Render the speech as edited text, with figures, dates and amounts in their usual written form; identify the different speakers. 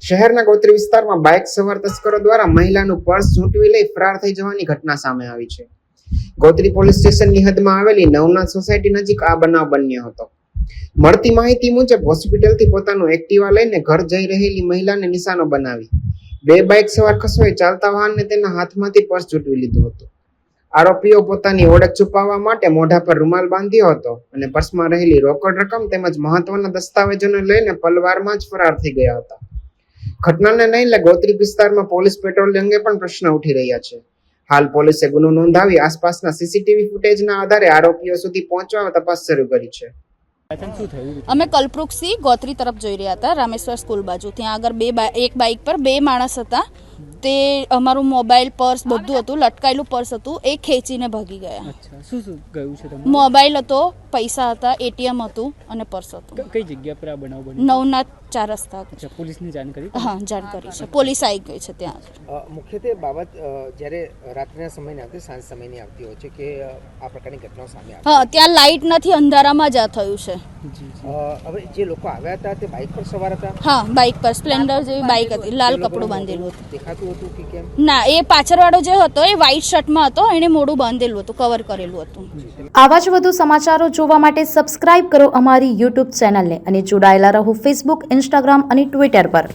Speaker 1: શહેરના ગોત્રી વિસ્તારમાં બાઇક સવાર તસ્કરો દ્વારા મહિલાનું પર્સ ઝૂંટવી લઈ ફરાર થઈ જવાની ઘટના સામે આવી છે. ગોત્રી પોલીસ સ્ટેશનની હદમાં આવેલી નવનાથ સોસાયટી નજીક આ બનાવ બન્યો હતો. મળતી માહિતી મુજબ હોસ્પિટલથી પોતાનું એક્ટિવા લઈને ઘર જઈ રહેલી મહિલાને નિશાનો બનાવી બે બાઇક સવાર ખસોઈ ચાલતા વાહનને તેના હાથમાંથી પર્સ ઝૂંટવી લીધું હતું. આરોપીઓ પોતાની ઓળખ છુપાવવા માટે મોઢા પર રૂમાલ બાંધ્યો હતો અને પર્સમાં રહેલી રોકડ રકમ તેમજ મહત્વના દસ્તાવેજોને લઈને પલવારમાં જ ફરાર થઈ ગયા હતા. ઘટનાને લઈને ગોત્રી વિસ્તારમાં પોલીસ પેટ્રોલિંગ અંગે પણ પ્રશ્ન ઉઠી રહ્યા છે. હાલ પોલીસે ગુનો નોંધાવી આસપાસના સીસીટીવી ફૂટેજના આધારે આરોપીઓ સુધી પહોંચવા તપાસ શરૂ કરી છે.
Speaker 2: અમે કલપૃક્ષથી ગોત્રી તરફ જઈ રહ્યા હતા, રામેશ્વર સ્કૂલ બાજુ. ત્યાં આગળ એક બાઇક પર બે માણસ હતા. તે અમારું મોબાઈલ પર્સ બધું હતું, લટકાયેલું પર્સ હતું, એ ખેંચીને ભાગી ગયા.
Speaker 3: શું ગયું છે તમારું?
Speaker 2: મોબાઈલ હતો, પૈસા હતા, એટીએમ હતું અને પર્સ હતું.
Speaker 3: કઈ જગ્યા પર આ બનાવ બન્યો?
Speaker 2: નવનાથ 4 રસ્તા.
Speaker 3: પોલીસને જાણ કરી?
Speaker 2: હા, જાણ કરી છે. પોલીસ આવી ગઈ છે ત્યાં.
Speaker 4: મુખ્યત્વે બાબત જ્યારે રાત્રિના સમયની આવતી, સાંજ સમયની આવતી હોય છે કે આ પ્રકારની ઘટનાઓ સામે આવે.
Speaker 2: હા, ત્યાં લાઇટ નથી, અંધારામાં જ આ થયું છે.
Speaker 4: હવે જે લોકો આવ્યા હતા તે બાઇક પર સવાર હતા?
Speaker 2: હા, બાઇક પર સ્પ્લેન્ડર જેવી બાઇક હતી, લાલ કપડું બાંધેલું હતું.
Speaker 4: દેખાતું હતું કે કેમ?
Speaker 2: ના, એ પાછળવાળો જે હતો એ વ્હાઈટ શર્ટમાં હતો, એને મોઢું બાંધેલું હતું, કવર કરેલું હતું.
Speaker 5: આવા જ વધુ સમાચારો જોવા માટે સબસ્ક્રાઇબ કરો અમારી YouTube ચેનલને અને જોડાયેલા રહો Facebook, Instagram અને Twitter પર.